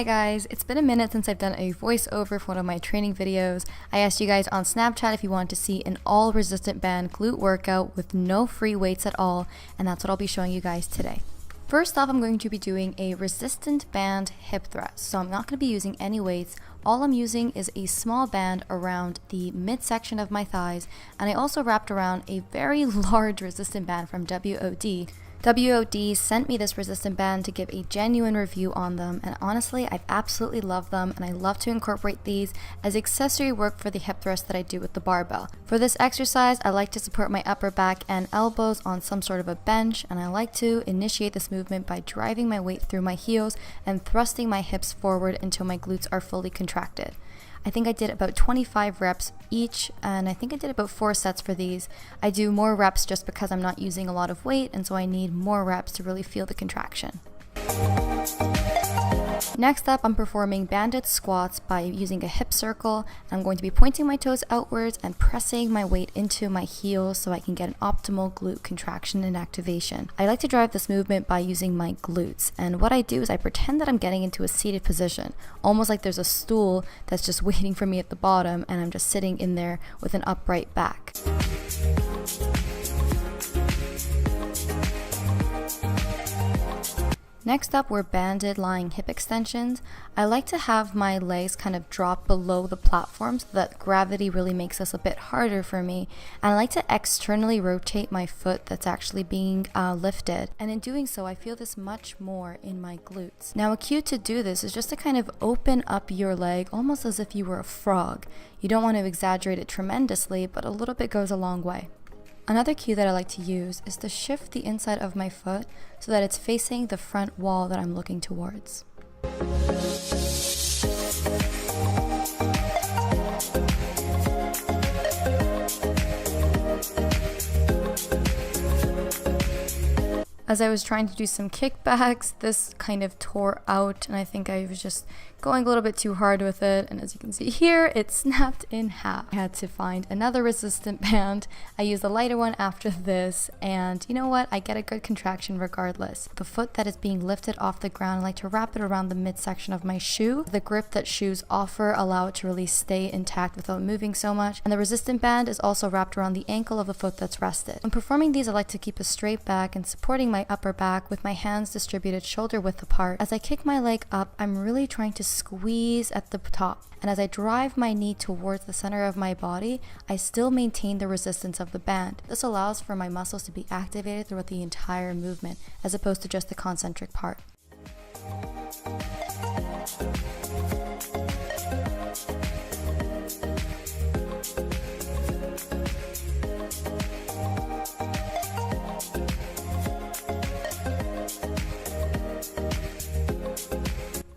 Hi guys, it's been a minute since I've done a voiceover for one of my training videos. I asked you guys on Snapchat if you want to see an all resistant band glute workout with no free weights at all, and that's what I'll be showing you guys today. First off, I'm going to be doing a resistant band hip thrust. So I'm not going to be using any weights. All I'm using is a small band around the midsection of my thighs, and I also wrapped around a very large resistant band from WOD. WOD sent me this resistant band to give a genuine review on them, and honestly, I've absolutely loved them, and I love to incorporate these as accessory work for the hip thrust that I do with the barbell. For this exercise, I like to support my upper back and elbows on some sort of a bench, and I like to initiate this movement by driving my weight through my heels and thrusting my hips forward until my glutes are fully contracted. I think I did about 25 reps each, and I think I did about 4 sets for these. I do more reps just because I'm not using a lot of weight, and so I need more reps to really feel the contraction. Next up, I'm performing banded squats by using a hip circle. I'm going to be pointing my toes outwards and pressing my weight into my heels so I can get an optimal glute contraction and activation. I like to drive this movement by using my glutes, and what I do is I pretend that I'm getting into a seated position, almost like there's a stool that's just waiting for me at the bottom, and I'm just sitting in there with an upright back. Next up, we're banded lying hip extensions. I like to have my legs kind of drop below the platform so that gravity really makes this a bit harder for me. And I like to externally rotate my foot that's actually being lifted. And in doing so, I feel this much more in my glutes. Now, a cue to do this is just to kind of open up your leg almost as if you were a frog. You don't want to exaggerate it tremendously, but a little bit goes a long way. Another cue that I like to use is to shift the inside of my foot so that it's facing the front wall that I'm looking towards. As I was trying to do some kickbacks, this kind of tore out, and I think I was just going a little bit too hard with it, and as you can see here, it snapped in half. I had to find another resistant band. I used a lighter one after this, and you know what? I get a good contraction regardless. The foot that is being lifted off the ground, I like to wrap it around the midsection of my shoe. The grip that shoes offer allow it to really stay intact without moving so much, and the resistant band is also wrapped around the ankle of the foot that's rested. When performing these, I like to keep a straight back and supporting my upper back with my hands distributed shoulder width apart. As I kick my leg up, I'm really trying to squeeze at the top, and as I drive my knee towards the center of my body, I still maintain the resistance of the band. This allows for my muscles to be activated throughout the entire movement, as opposed to just the concentric part.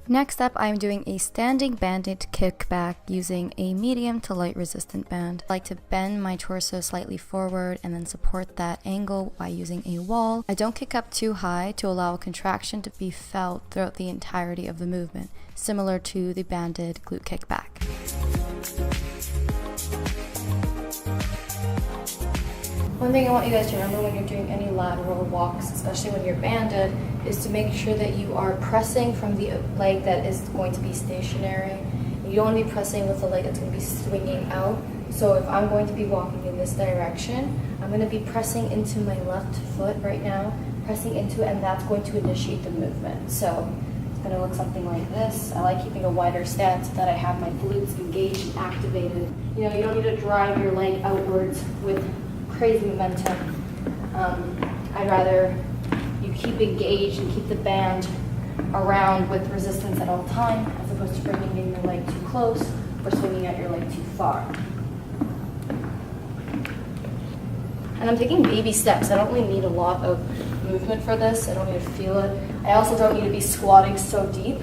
Next up, I'm doing a standing banded kickback using a medium to light resistant band. I like to bend my torso slightly forward and then support that angle by using a wall. I don't kick up too high to allow a contraction to be felt throughout the entirety of the movement, similar to the banded glute kickback. One thing I want you guys to remember when you're doing any lateral walks, especially when you're banded, is to make sure that you are pressing from the leg that is going to be stationary. You don't want to be pressing with the leg that's going to be swinging out. So if I'm going to be walking in this direction, I'm going to be pressing into my left foot right now, pressing into it, and that's going to initiate the movement. So it's going to look something like this. I like keeping a wider stance so that I have my glutes engaged and activated. You know, you don't need to drive your leg outwards with crazy momentum. I'd rather you keep engaged and keep the band around with resistance at all time, as opposed to bringing in your leg too close or swinging out your leg too far. And I'm taking baby steps. I don't really need a lot of movement for this. I don't need to feel it. I also don't need to be squatting so deep.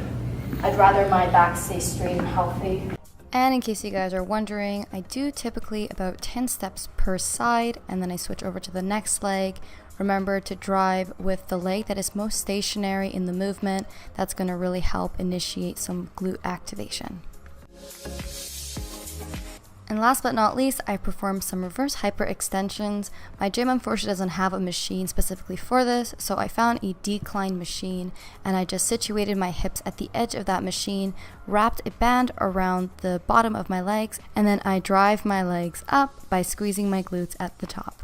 I'd rather my back stay straight and healthy. And in case you guys are wondering, I do typically about 10 steps per side, and then I switch over to the next leg. Remember to drive with the leg that is most stationary in the movement. That's going to really help initiate some glute activation. And last but not least, I performed some reverse hyperextensions. My gym unfortunately doesn't have a machine specifically for this, so I found a decline machine and I just situated my hips at the edge of that machine, wrapped a band around the bottom of my legs, and then I drive my legs up by squeezing my glutes at the top.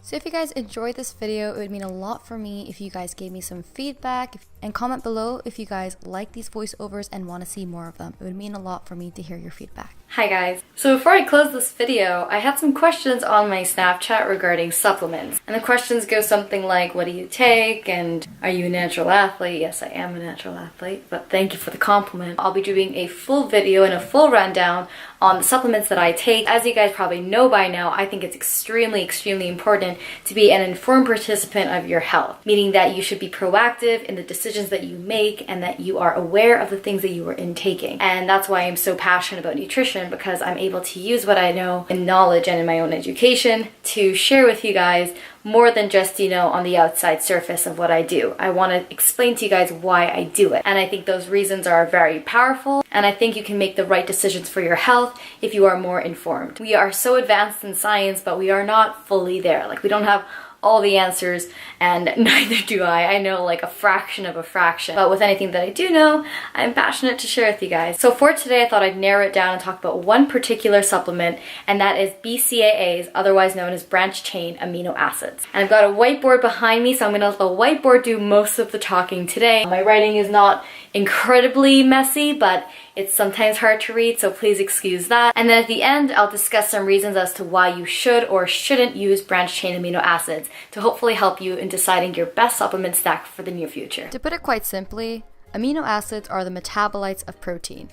So if you guys enjoyed this video, it would mean a lot for me if you guys gave me some feedback and comment below if you guys like these voiceovers and want to see more of them. It would mean a lot for me to hear your feedback. Hi guys. So before I close this video, I had some questions on my Snapchat regarding supplements. And the questions go something like, what do you take? And are you a natural athlete? Yes, I am a natural athlete, but thank you for the compliment. I'll be doing a full video and a full rundown on the supplements that I take. As you guys probably know by now, I think it's extremely important to be an informed participant of your health, meaning that you should be proactive in the decisions that you make and that you are aware of the things that you are intaking. And that's why I'm so passionate about nutrition, because I'm able to use what I know in knowledge and in my own education to share with you guys more than just, on the outside surface of what I do. I want to explain to you guys why I do it. And I think those reasons are very powerful, and I think you can make the right decisions for your health if you are more informed. We are so advanced in science, but we are not fully there. Like, we don't have all the answers, and neither do I. I know like a fraction of a fraction, but with anything that I do know, I'm passionate to share with you guys. So for today, I thought I'd narrow it down and talk about one particular supplement, and that is BCAAs, otherwise known as branched chain amino acids. And I've got a whiteboard behind me, so I'm gonna let the whiteboard do most of the talking today. My writing is not incredibly messy, but it's sometimes hard to read, so please excuse that. And then at the end, I'll discuss some reasons as to why you should or shouldn't use branched chain amino acids to hopefully help you in deciding your best supplement stack for the near future. To put it quite simply, amino acids are the metabolites of protein,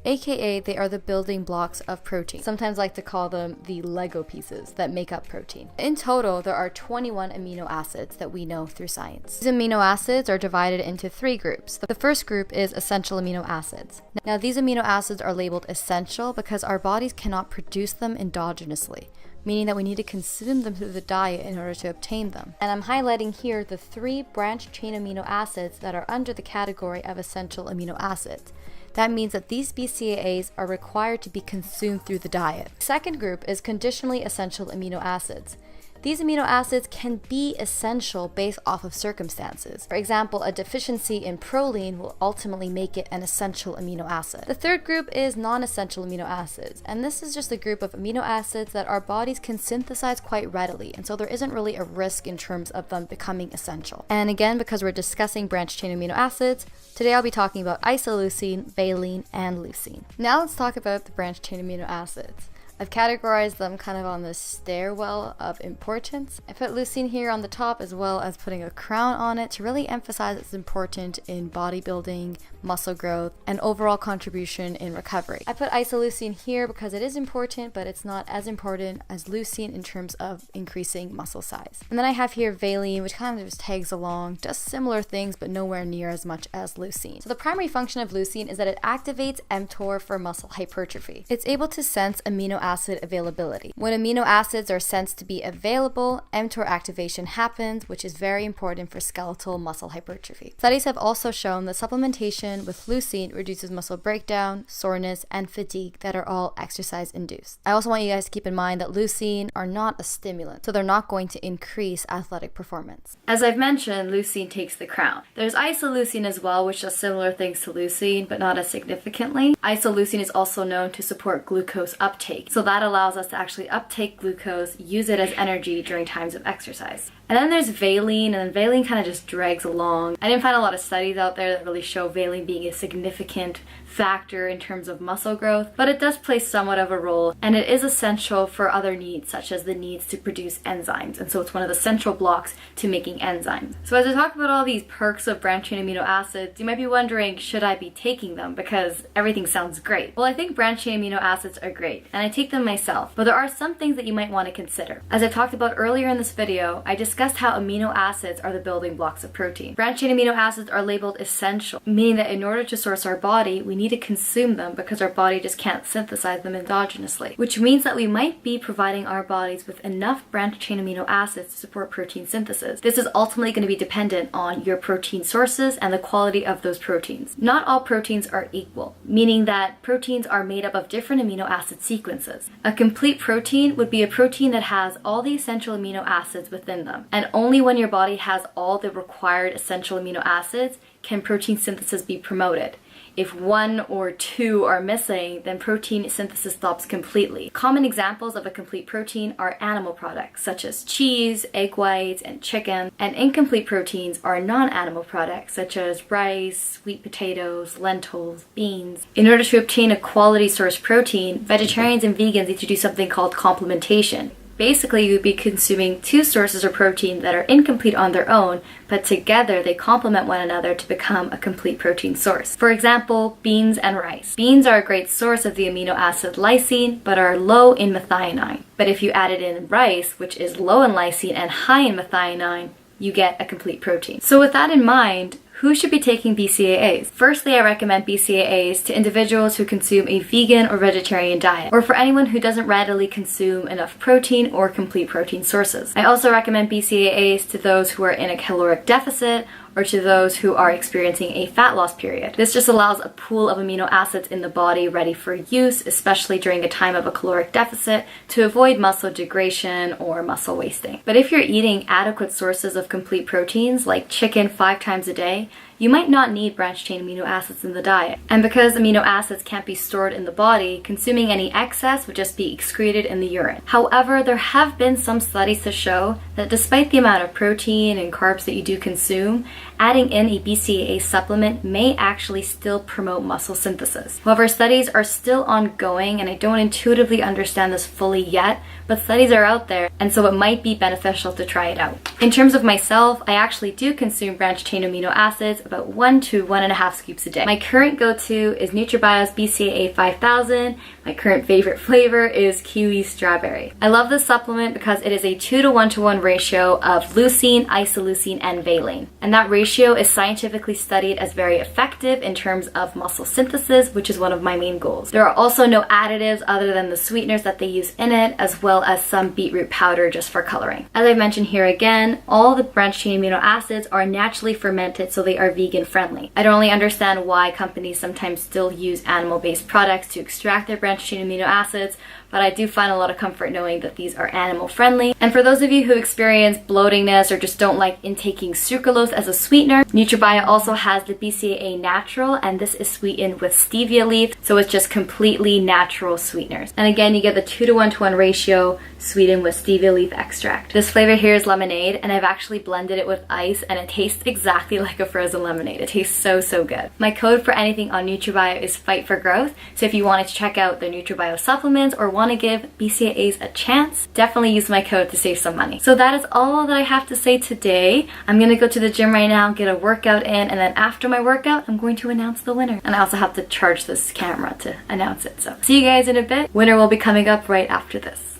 aka they are the building blocks of protein. Sometimes I like to call them the Lego pieces that make up protein. In total, there are 21 amino acids that we know through science. These amino acids are divided into 3 groups. The first group is essential amino acids. Now, these amino acids are labeled essential because our bodies cannot produce them endogenously, meaning that we need to consume them through the diet in order to obtain them. And I'm highlighting here the 3 branched chain amino acids that are under the category of essential amino acids. That means that these BCAAs are required to be consumed through the diet. The second group is conditionally essential amino acids. These amino acids can be essential based off of circumstances. For example, a deficiency in proline will ultimately make it an essential amino acid. The third group is non-essential amino acids, and this is just a group of amino acids that our bodies can synthesize quite readily, and so there isn't really a risk in terms of them becoming essential. And again, because we're discussing branched chain amino acids, today I'll be talking about isoleucine, valine, and leucine. Now let's talk about the branched chain amino acids. I've categorized them kind of on the stairwell of importance. I put leucine here on the top, as well as putting a crown on it to really emphasize it's important in bodybuilding, muscle growth, and overall contribution in recovery. I put isoleucine here because it is important, but it's not as important as leucine in terms of increasing muscle size. And then I have here valine, which kind of just tags along, does similar things, but nowhere near as much as leucine. So the primary function of leucine is that it activates mTOR for muscle hypertrophy. It's able to sense amino acid availability. When amino acids are sensed to be available, mTOR activation happens, which is very important for skeletal muscle hypertrophy. Studies have also shown that supplementation with leucine reduces muscle breakdown, soreness, and fatigue that are all exercise induced. I also want you guys to keep in mind that leucine are not a stimulant, so they're not going to increase athletic performance. As I've mentioned, leucine takes the crown. There's isoleucine as well, which does similar things to leucine, but not as significantly. Isoleucine is also known to support glucose uptake. So that allows us to actually uptake glucose, use it as energy during times of exercise. And then there's valine, and then valine kind of just drags along. I didn't find a lot of studies out there that really show valine being a significant factor in terms of muscle growth, but it does play somewhat of a role, and it is essential for other needs, such as the needs to produce enzymes, and so it's one of the central blocks to making enzymes. So as I talk about all these perks of branched chain amino acids, you might be wondering, should I be taking them? Because everything sounds great. Well, I think branched chain amino acids are great, and I take them myself, but there are some things that you might want to consider. As I talked about earlier in this video, I discussed discussed how amino acids are the building blocks of protein. Branched chain amino acids are labeled essential, meaning that in order to source our body, we need to consume them because our body just can't synthesize them endogenously, which means that we might be providing our bodies with enough branched chain amino acids to support protein synthesis. This is ultimately going to be dependent on your protein sources and the quality of those proteins. Not all proteins are equal, meaning that proteins are made up of different amino acid sequences. A complete protein would be a protein that has all the essential amino acids within them, and only when your body has all the required essential amino acids can protein synthesis be promoted. If one or two are missing, then protein synthesis stops completely. Common examples of a complete protein are animal products, such as cheese, egg whites, and chicken. And incomplete proteins are non-animal products, such as rice, sweet potatoes, lentils, beans. In order to obtain a quality source protein, vegetarians and vegans need to do something called complementation. Basically, you'd be consuming two sources of protein that are incomplete on their own, but together they complement one another to become a complete protein source. For example, beans and rice. Beans are a great source of the amino acid lysine, but are low in methionine. But if you added in rice, which is low in lysine and high in methionine, you get a complete protein. So with that in mind, who should be taking BCAAs? Firstly, I recommend BCAAs to individuals who consume a vegan or vegetarian diet, or for anyone who doesn't readily consume enough protein or complete protein sources. I also recommend BCAAs to those who are in a caloric deficit or to those who are experiencing a fat loss period. This just allows a pool of amino acids in the body ready for use, especially during a time of a caloric deficit, to avoid muscle degradation or muscle wasting. But if you're eating adequate sources of complete proteins, like chicken 5 times a day, you might not need branched chain amino acids in the diet. And because amino acids can't be stored in the body, consuming any excess would just be excreted in the urine. However, there have been some studies to show that despite the amount of protein and carbs that you do consume, adding in a BCAA supplement may actually still promote muscle synthesis. However, studies are still ongoing, and I don't intuitively understand this fully yet, but studies are out there, and so it might be beneficial to try it out. In terms of myself, I actually do consume branched chain amino acids about 1 to 1.5 scoops a day. My current go-to is NutraBio's BCAA 5000. My current favorite flavor is kiwi strawberry. I love this supplement because it is a 2 to 1 to 1 ratio of leucine, isoleucine, and valine. And that ratio is scientifically studied as very effective in terms of muscle synthesis, which is one of my main goals. There are also no additives other than the sweeteners that they use in it, as well as some beetroot powder just for coloring. As I mentioned here again, all the branched chain amino acids are naturally fermented, so they are vegan friendly. I don't really understand why companies sometimes still use animal-based products to extract their branched chain amino acids, but I do find a lot of comfort knowing that these are animal friendly. And for those of you who experience bloatingness or just don't like intaking sucralose as a sweetener, NutraBio also has the BCAA Natural, and this is sweetened with stevia leaf, so it's just completely natural sweeteners. And again, you get the 2 to 1 to 1 ratio sweetened with stevia leaf extract. This flavor here is lemonade, and I've actually blended it with ice, and it tastes exactly like a frozen lemonade. It tastes so good. My code for anything on NutraBio is Fight for Growth, so if you wanted to check out the NutraBio supplements or want to give BCAAs a chance, definitely use my code to save some money. So that is all that I have to say today. I'm gonna go to the gym right now, get a workout in, and then after my workout, I'm going to announce the winner. And I also have to charge this camera to announce it. So see you guys in a bit. Winner will be coming up right after this.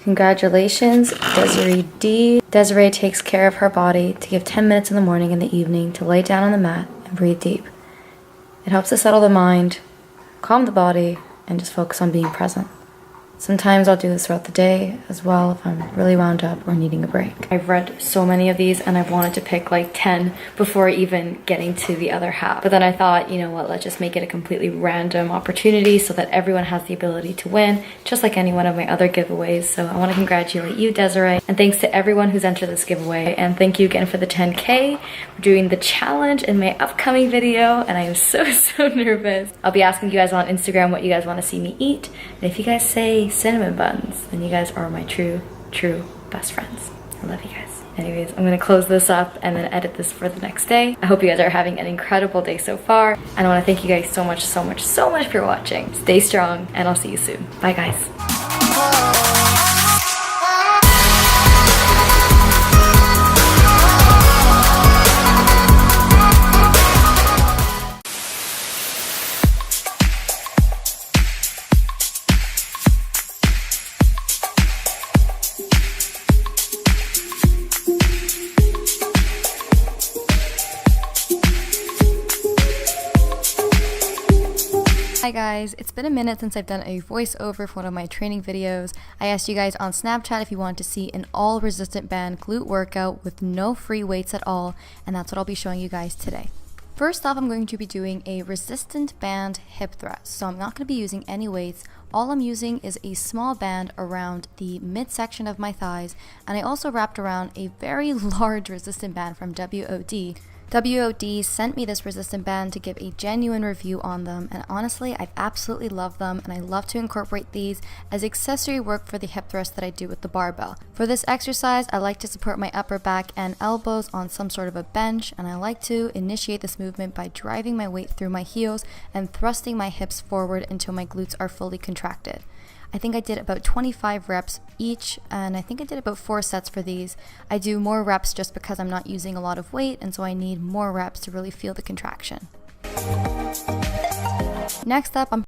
Congratulations, Desiree D. Desiree takes care of her body to give 10 minutes in the morning and the evening to lay down on the mat and breathe deep. It helps to settle the mind, calm the body, and just focus on being present. Sometimes I'll do this throughout the day as well if I'm really wound up or needing a break. I've read so many of these and I've wanted to pick like 10 before even getting to the other half. But then I thought, you know what, let's just make it a completely random opportunity so that everyone has the ability to win, just like any one of my other giveaways. So I want to congratulate you, Desiree, and thanks to everyone who's entered this giveaway. And thank you again for the 10K. We're doing the challenge in my upcoming video and I am so nervous. I'll be asking you guys on Instagram what you guys want to see me eat. And if you guys say cinnamon buns, then you guys are my true best friends. I love you guys. Anyways, I'm gonna close this up and then edit this for the next day. I hope you guys are having an incredible day so far, and I want to thank you guys so much for watching. Stay strong, and I'll see you soon. Bye guys. Hi guys, it's been a minute since I've done a voiceover for one of my training videos. I asked you guys on Snapchat if you want to see an all resistant band glute workout with no free weights at all, and that's what I'll be showing you guys today. First off, I'm going to be doing a resistant band hip thrust. So I'm not going to be using any weights. All I'm using is a small band around the midsection of my thighs, and I also wrapped around a very large resistant band from WOD. WOD sent me this resistant band to give a genuine review on them, and honestly, I've absolutely loved them, and I love to incorporate these as accessory work for the hip thrust that I do with the barbell. For this exercise, I like to support my upper back and elbows on some sort of a bench, and I like to initiate this movement by driving my weight through my heels and thrusting my hips forward until my glutes are fully contracted. I think I did about 25 reps each, and I think I did about 4 sets for these. I do more reps just because I'm not using a lot of weight, and so I need more reps to really feel the contraction. Next up, I'm